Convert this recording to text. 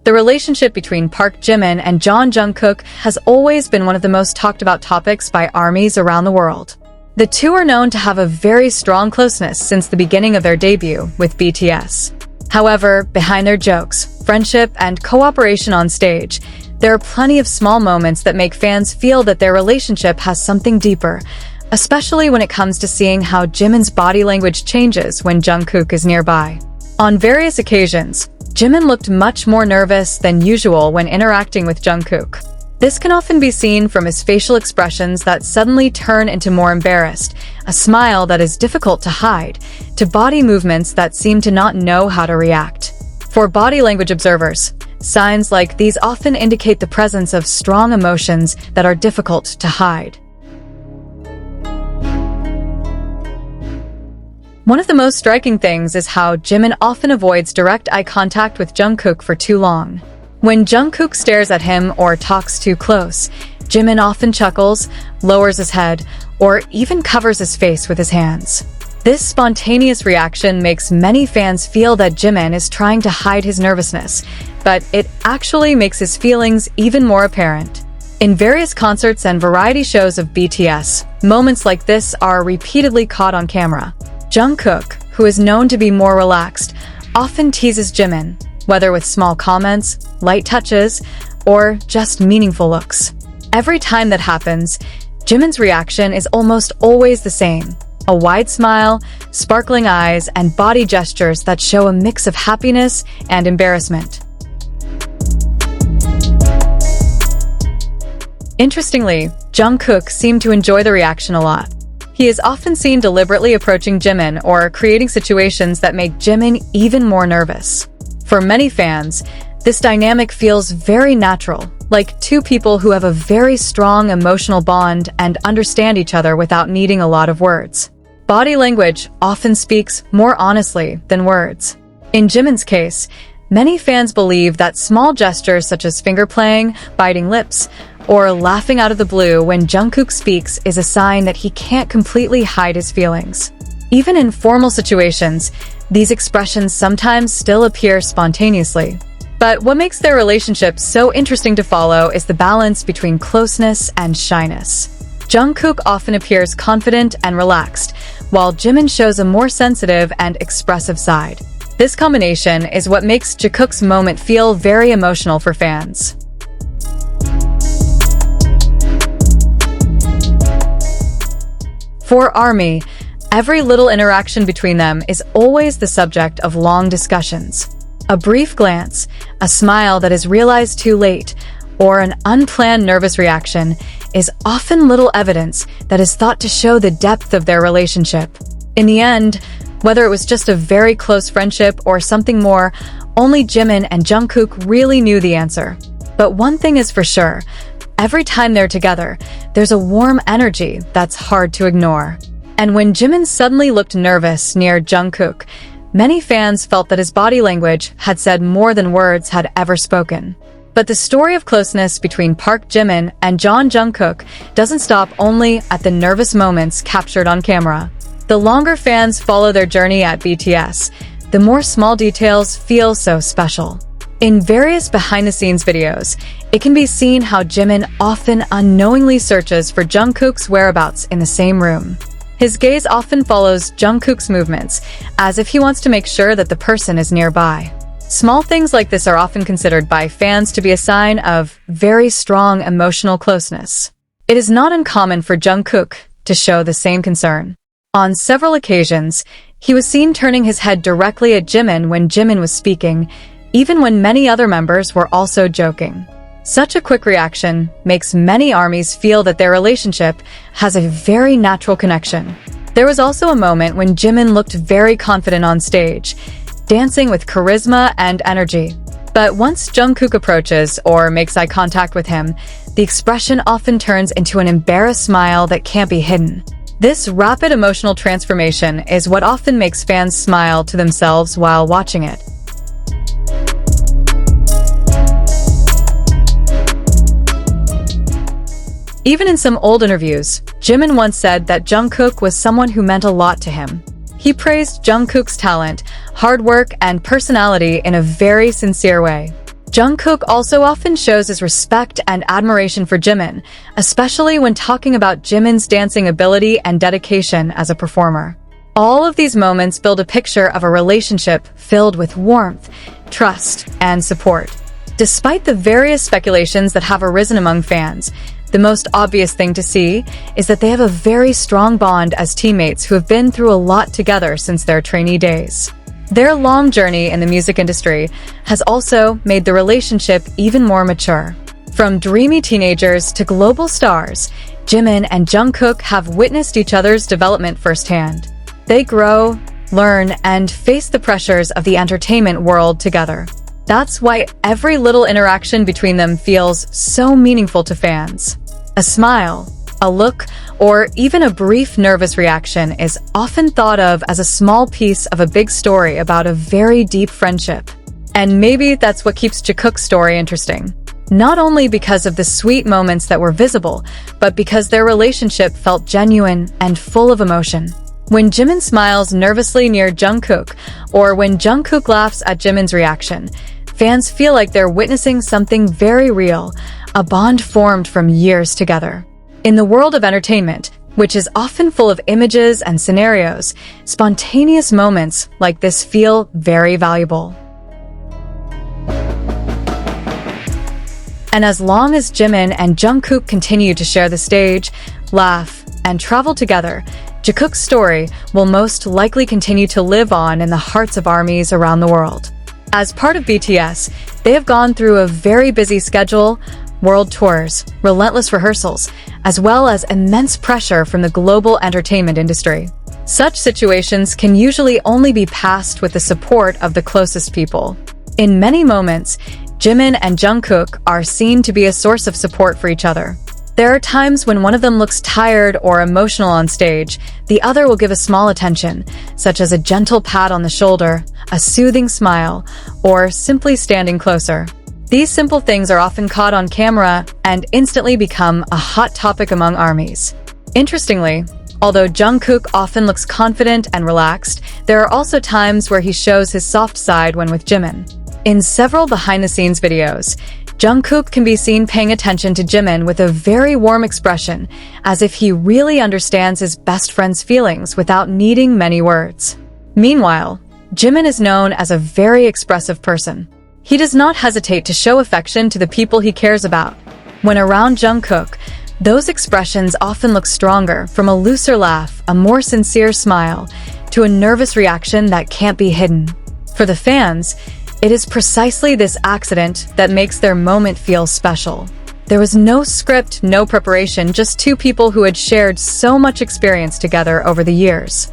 The relationship between Park Jimin and Jungkook has always been one of the most talked about topics by ARMYs around the world. The two are known to have a very strong closeness since the beginning of their debut with BTS. However, behind their jokes, friendship, and cooperation on stage, there are plenty of small moments that make fans feel that their relationship has something deeper, especially when it comes to seeing how Jimin's body language changes when Jungkook is nearby. On various occasions, Jimin looked much more nervous than usual when interacting with Jungkook. This can often be seen from his facial expressions that suddenly turn into more embarrassed, a smile that is difficult to hide, to body movements that seem to not know how to react. For body language observers, signs like these often indicate the presence of strong emotions that are difficult to hide. One of the most striking things is how Jimin often avoids direct eye contact with Jungkook for too long. When Jungkook stares at him or talks too close, Jimin often chuckles, lowers his head, or even covers his face with his hands. This spontaneous reaction makes many fans feel that Jimin is trying to hide his nervousness, but it actually makes his feelings even more apparent. In various concerts and variety shows of BTS, moments like this are repeatedly caught on camera. Jungkook, who is known to be more relaxed, often teases Jimin, whether with small comments, light touches, or just meaningful looks. Every time that happens, Jimin's reaction is almost always the same: a wide smile, sparkling eyes, and body gestures that show a mix of happiness and embarrassment. Interestingly, Jungkook seemed to enjoy the reaction a lot. He is often seen deliberately approaching Jimin or creating situations that make Jimin even more nervous. For many fans, this dynamic feels very natural, like two people who have a very strong emotional bond and understand each other without needing a lot of words. Body language often speaks more honestly than words. In Jimin's case, many fans believe that small gestures such as finger playing, biting lips, or laughing out of the blue when Jungkook speaks is a sign that he can't completely hide his feelings. Even in formal situations, these expressions sometimes still appear spontaneously. But what makes their relationship so interesting to follow is the balance between closeness and shyness. Jungkook often appears confident and relaxed, while Jimin shows a more sensitive and expressive side. This combination is what makes Jikook's moment feel very emotional for fans. For ARMY, every little interaction between them is always the subject of long discussions. A brief glance, a smile that is realized too late, or an unplanned nervous reaction is often little evidence that is thought to show the depth of their relationship. In the end, whether it was just a very close friendship or something more, only Jimin and Jungkook really knew the answer. But one thing is for sure, every time they're together, there's a warm energy that's hard to ignore. And when Jimin suddenly looked nervous near Jungkook, many fans felt that his body language had said more than words had ever spoken. But the story of closeness between Park Jimin and Jungkook doesn't stop only at the nervous moments captured on camera. The longer fans follow their journey at BTS, the more small details feel so special. In various behind-the-scenes videos, it can be seen how Jimin often unknowingly searches for Jungkook's whereabouts in the same room. His gaze often follows Jungkook's movements, as if he wants to make sure that the person is nearby. Small things like this are often considered by fans to be a sign of very strong emotional closeness. It is not uncommon for Jungkook to show the same concern. On several occasions, he was seen turning his head directly at Jimin when Jimin was speaking, even when many other members were also joking. Such a quick reaction makes many ARMYs feel that their relationship has a very natural connection. There was also a moment when Jimin looked very confident on stage, dancing with charisma and energy. But once Jungkook approaches or makes eye contact with him, the expression often turns into an embarrassed smile that can't be hidden. This rapid emotional transformation is what often makes fans smile to themselves while watching it. Even in some old interviews, Jimin once said that Jungkook was someone who meant a lot to him. He praised Jungkook's talent, hard work, and personality in a very sincere way. Jungkook also often shows his respect and admiration for Jimin, especially when talking about Jimin's dancing ability and dedication as a performer. All of these moments build a picture of a relationship filled with warmth, trust, and support. Despite the various speculations that have arisen among fans, the most obvious thing to see is that they have a very strong bond as teammates who have been through a lot together since their trainee days. Their long journey in the music industry has also made the relationship even more mature. From dreamy teenagers to global stars, Jimin and Jungkook have witnessed each other's development firsthand. They grow, learn, and face the pressures of the entertainment world together. That's why every little interaction between them feels so meaningful to fans. A smile, a look, or even a brief nervous reaction is often thought of as a small piece of a big story about a very deep friendship. And maybe that's what keeps Jikook's story interesting. Not only because of the sweet moments that were visible, but because their relationship felt genuine and full of emotion. When Jimin smiles nervously near Jungkook, or when Jungkook laughs at Jimin's reaction, fans feel like they're witnessing something very real, a bond formed from years together. In the world of entertainment, which is often full of images and scenarios, spontaneous moments like this feel very valuable. And as long as Jimin and Jungkook continue to share the stage, laugh, and travel together, Jikook's story will most likely continue to live on in the hearts of armies around the world. As part of BTS, they have gone through a very busy schedule, world tours, relentless rehearsals, as well as immense pressure from the global entertainment industry. Such situations can usually only be passed with the support of the closest people. In many moments, Jimin and Jungkook are seen to be a source of support for each other. There are times when one of them looks tired or emotional on stage, the other will give a small attention, such as a gentle pat on the shoulder, a soothing smile, or simply standing closer. These simple things are often caught on camera and instantly become a hot topic among armies. Interestingly, although Jungkook often looks confident and relaxed, there are also times where he shows his soft side when with Jimin. In several behind-the-scenes videos, Jungkook can be seen paying attention to Jimin with a very warm expression, as if he really understands his best friend's feelings without needing many words. Meanwhile, Jimin is known as a very expressive person. He does not hesitate to show affection to the people he cares about. When around Jungkook, those expressions often look stronger, from a looser laugh, a more sincere smile, to a nervous reaction that can't be hidden. For the fans, it is precisely this accident that makes their moment feel special. There was no script, no preparation, just two people who had shared so much experience together over the years.